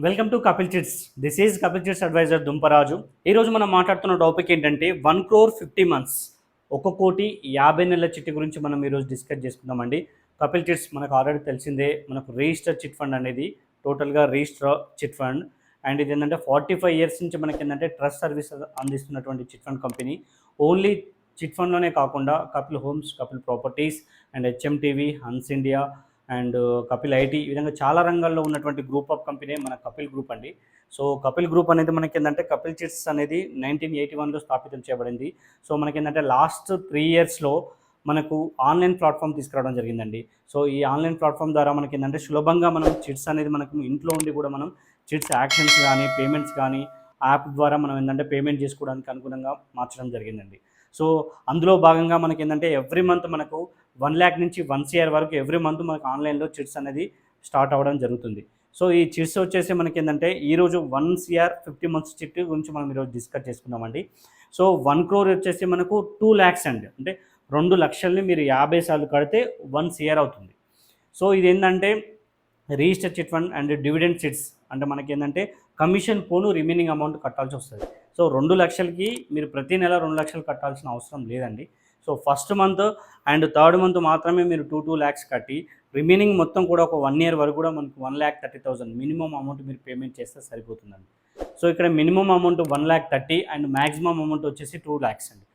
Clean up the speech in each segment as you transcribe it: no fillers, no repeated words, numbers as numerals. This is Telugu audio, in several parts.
Welcome to Kapil chits. This is Kapil chits advisor Dumparaju. ఈరోజు మనం మాట్లాడుతున్న టాపిక్ ఏంటంటే 1,50,00,000 1,50,00,000 చిట్టి గురించి మనం ఈరోజు డిస్కస్ చేసుకుందామండి. కపిల్ చిట్స్ మనకు ఆల్రెడీ తెలిసిందే, మనకు రిజిస్టర్ చిట్ ఫండ్ అనేది టోటల్గా రిజిస్టర్ చిట్ ఫండ్. అండ్ ఇది ఏంటంటే 45 years నుంచి మనకి ఏంటంటే ట్రస్ట్ సర్వీస్ అందిస్తున్నటువంటి chit fund company. Only chit ఫండ్లోనే కాకుండా Kapil homes, Kapil properties and HMTV, Hans India and Kapil IT, ఈ విధంగా చాలా రంగాల్లో ఉన్నటువంటి గ్రూప్ ఆఫ్ కంపెనీ మన కపిల్ గ్రూప్ అండి. సో కపిల్ గ్రూప్ అనేది మనకి ఏంటంటే కపిల్ చిట్స్ అనేది 1981లో స్థాపితం చేయబడింది. సో మనకి ఏంటంటే లాస్ట్ 3 yearsలో మనకు ఆన్లైన్ ప్లాట్ఫామ్ తీసుకురావడం జరిగిందండి. సో ఈ ఆన్లైన్ ప్లాట్ఫామ్ ద్వారా మనకి ఏంటంటే సులభంగా మనం చిట్స్ అనేది మనకు ఇంట్లో ఉండి కూడా మనం చిట్స్ యాక్షన్స్ కానీ పేమెంట్స్ కానీ యాప్ ద్వారా మనం ఏంటంటే పేమెంట్ చేసుకోవడానికి అనుగుణంగా మార్చడం జరిగిందండి. సో అందులో భాగంగా మనకి ఏంటంటే ఎవ్రీ మంత్ మనకు 1 lakh నుంచి 1 crore వరకు ఎవ్రీ మంత్ మనకు ఆన్లైన్లో చిట్స్ అనేది స్టార్ట్ అవ్వడం జరుగుతుంది. సో ఈ చిట్స్ వచ్చేసి మనకి ఏంటంటే ఈరోజు 1 crore 50 months చిట్ గురించి మనం ఈరోజు డిస్కస్ చేసుకుందామండి. సో 1 crore వచ్చేసి మనకు 2 lakhs అండి, అంటే 2 లక్షల్ని మీరు 50 సార్లు కడితే 1 crore అవుతుంది. సో ఇది ఏంటంటే register chit fund and dividend chits, అంటే మనకి ఏంటంటే కమిషన్ పోను రిమైనింగ్ అమౌంట్ కట్టాల్సి వస్తుంది. సో 2 లక్షలకి మీరు ప్రతి నెల 2 లక్షలు కట్టాల్సిన అవసరం లేదండి. So first month and third month మాత్రమే మీరు 2 lakhs కట్టి రిమైనింగ్ మొత్తం కూడా ఒక 1 year వరకు కూడా మనకు 1,30,000 మినిమం అమౌంట్ మీరు పేమెంట్ చేస్తే సరిపోతుందండి. సో ఇక్కడ minimum amount 1,30,000 and maximum amount వచ్చేసి 2 lakhs అండి.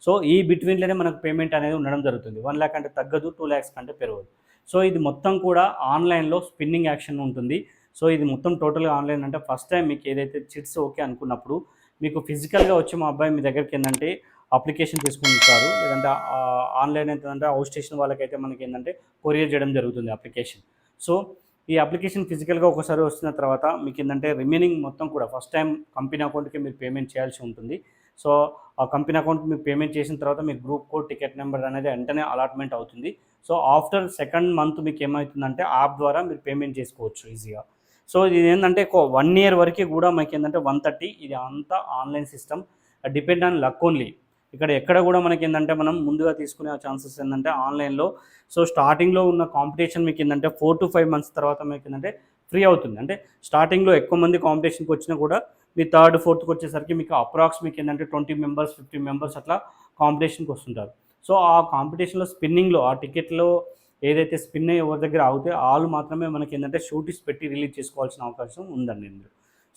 సో ఈ బిట్వీన్లోనే మనకు పేమెంట్ అనేది ఉండడం జరుగుతుంది. 1 lakh అంటే తగ్గదు, 2 lakhs కంటే పెరగదు. సో ఇది మొత్తం కూడా ఆన్లైన్లో స్పిన్నింగ్ యాక్షన్ ఉంటుంది. సో ఇది మొత్తం టోటల్గా ఆన్లైన్. అంటే ఫస్ట్ టైం మీకు ఏదైతే చిట్స్ ఓకే అనుకున్నప్పుడు మీకు ఫిజికల్గా వచ్చి మా అబ్బాయి మీ దగ్గరికి ఏంటంటే అప్లికేషన్ తీసుకుంటారు, లేదంటే ఆన్లైన్ ఏంటంటే అవుట్ స్టేషన్ వాళ్ళకైతే మనకి ఏంటంటే కొరియర్ చేయడం జరుగుతుంది అప్లికేషన్. సో ఈ అప్లికేషన్ ఫిజికల్గా ఒకసారి వస్తున్న తర్వాత మీకు ఏంటంటే రిమైనింగ్ మొత్తం కూడా ఫస్ట్ టైం కంపెనీ అకౌంట్కి మీరు పేమెంట్ చేయాల్సి ఉంటుంది. సో ఆ కంపెనీ అకౌంట్కి మీరు పేమెంట్ చేసిన తర్వాత మీ గ్రూప్ కోడ్, టికెట్ నెంబర్ అనేది వెంటనే అలాట్మెంట్ అవుతుంది. సో ఆఫ్టర్ సెకండ్ మంత్ మీకు ఏమవుతుందంటే యాప్ ద్వారా మీరు పేమెంట్ చేసుకోవచ్చు ఈజీగా. సో ఇది ఏంటంటే 1 year వరకు కూడా మనకి ఏంటంటే 130, ఇది అంతా online system, depend on luck only. ఇక్కడ ఎక్కడ కూడా మనకి ఏంటంటే మనం ముందుగా తీసుకునే ఛాన్సెస్ ఏంటంటే ఆన్లైన్లో. సో స్టార్టింగ్లో ఉన్న కాంపిటీషన్ మీకు ఏంటంటే 4 to 5 months తర్వాత మీకు ఏంటంటే ఫ్రీ అవుతుంది. అంటే స్టార్టింగ్లో ఎక్కువ మంది కాంపిటీషన్కి వచ్చినా కూడా మీ థర్డ్ ఫోర్త్కి వచ్చేసరికి మీకు అప్రాక్స్ మీకు ఏంటంటే 20 members 50 members అట్లా కాంపిటీషన్కి వస్తుంటారు. సో ఆ కాంపిటీషన్లో స్పిన్నింగ్లో ఆ టికెట్లో ఏదైతే స్పిన్ ఎవరి దగ్గర అవుతే వాళ్ళు మాత్రమే మనకి ఏంటంటే షూటింగ్స్ పెట్టి రిలీజ్ చేసుకోవాల్సిన అవకాశం ఉందండి ఇందులో.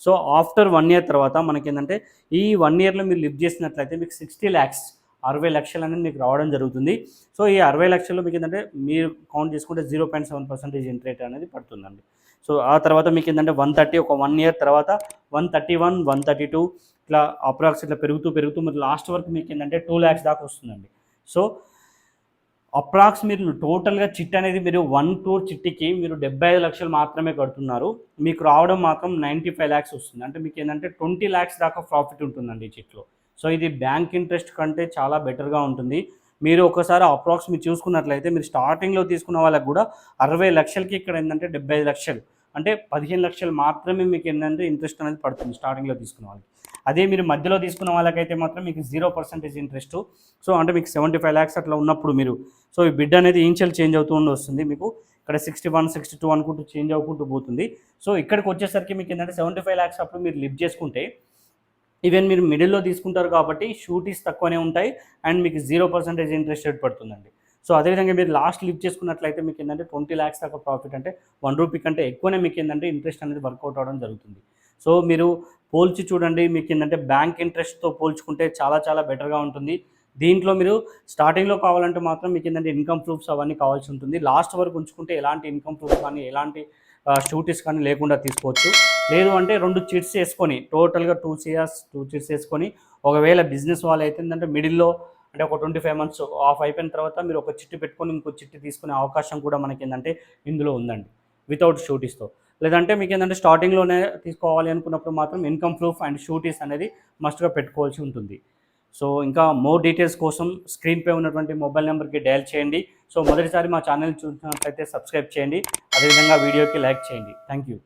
సో ఆఫ్టర్ 1 year తర్వాత మనకి ఏంటంటే ఈ 1 yearలో మీరు లిఫ్ట్ చేసినట్లయితే మీకు 60 lakhs 60 లక్షలు అనేది మీకు రావడం జరుగుతుంది. సో ఈ 60 లక్షల్లో మీకు ఏంటంటే మీరు కౌంట్ చేసుకుంటే 0.7% ఇంట్రెస్ట్ రేట్ అనేది పడుతుందండి. సో ఆ తర్వాత మీకు ఏంటంటే 130 ఒక 1 year తర్వాత 131, 132 ఇట్లా అప్రాక్స్ ఇట్లా పెరుగుతూ మరి లాస్ట్ వరకు మీకు ఏంటంటే 2 lakhs దాకా వస్తుందండి. సో అప్రాక్స్ మీరు టోటల్గా చిట్ అనేది మీరు 1 crore చిట్టికి మీరు 75 లక్షలు మాత్రమే కడుతున్నారు. మీకు రావడం మాత్రం 95 lakhs వస్తుంది. అంటే మీకు ఏంటంటే 20 lakhs దాకా ప్రాఫిట్ ఉంటుందండి ఈ చిట్లో. సో ఇది బ్యాంక్ ఇంట్రెస్ట్ కంటే చాలా బెటర్గా ఉంటుంది. మీరు ఒకసారి అప్రాక్స్ మీరు చూసుకున్నట్లయితే మీరు స్టార్టింగ్లో తీసుకున్న వాళ్ళకి కూడా 60 లక్షలకి ఇక్కడ ఏంటంటే 75 లక్షలు, అంటే 15 లక్షలు మాత్రమే మీకు ఏంటంటే ఇంట్రెస్ట్ అనేది పడుతుంది స్టార్టింగ్లో తీసుకున్న వాళ్ళకి. అదే మీరు మధ్యలో తీసుకున్న వాళ్ళకైతే మాత్రం మీకు 0% ఇంట్రెస్ట్. సో అంటే మీకు 75 lakhs అట్లా ఉన్నప్పుడు మీరు సో ఈ బిడ్ అనేది ఇనిషియల్ చేంజ్ అవుతూ వస్తుంది. మీకు ఇక్కడ 61, 62 అనుకుంటూ చేంజ్ అవ్వకుంటూ పోతుంది. సో ఇక్కడికి వచ్చేసరికి మీకు ఏంటంటే 75 lakhs అప్పుడు మీరు లిఫ్ట్ చేసుకుంటే ఈవెన్ మీరు మిడిల్లో తీసుకుంటారు కాబట్టి షూటీస్ తక్కువనే ఉంటాయి అండ్ మీకు 0% ఇంట్రెస్ట్ రేట్ పడుతుందండి. సో అదేవిధంగా మీరు లాస్ట్ లిఫ్ట్ చేసుకున్నట్లయితే మీకు ఏంటంటే 20 lakhs దాకా ప్రాఫిట్, అంటే 1 రూపీ కంటే ఎక్కువనే మీకు ఏంటంటే ఇంట్రెస్ట్ అనేది వర్కౌట్ అవ్వడం జరుగుతుంది. సో మీరు పోల్చి చూడండి, మీకు ఏంటంటే బ్యాంక్ ఇంట్రెస్ట్తో పోల్చుకుంటే చాలా చాలా బెటర్గా ఉంటుంది. దీంట్లో మీరు స్టార్టింగ్లో కావాలంటే మాత్రం మీకు ఏంటంటే ఇన్కమ్ ప్రూఫ్స్ అవన్నీ కావాల్సి ఉంటుంది. లాస్ట్ వరకు ఉంచుకుంటే ఎలాంటి ఇన్కమ్ ప్రూఫ్ కానీ ఎలాంటి షూటీస్ కానీ లేకుండా తీసుకోవచ్చు. లేదు అంటే 2 చిట్స్ వేసుకొని టోటల్గా 2 చిట్స్ వేసుకొని ఒకవేళ బిజినెస్ వాళ్ళు అయితే ఏంటంటే మిడిల్లో అంటే ఒక 25 months ఆఫ్ అయిపోయిన తర్వాత మీరు ఒక చిట్టి పెట్టుకొని ఇంకో చిట్టి తీసుకునే అవకాశం కూడా మనకి ఏంటంటే ఇందులో ఉందండి వితౌట్ షూటీస్తో. లేదంటే మీకు ఏంటంటే స్టార్టింగ్లోనే తీసుకోవాలి అనుకున్నప్పుడు మాత్రం ఇన్కమ్ ప్రూఫ్ అండ్ షూటీస్ అనేది మస్ట్గా పెట్టుకోవాల్సి ఉంటుంది. సో ఇంకా మోర్ డీటెయిల్స్ కోసం స్క్రీన్పై ఉన్నటువంటి మొబైల్ నెంబర్కి డయల్ చేయండి. సో మొదటిసారి మా ఛానల్ చూసినట్లయితే సబ్స్క్రైబ్ చేయండి, అదేవిధంగా వీడియోకి లైక్ చేయండి. Thank you.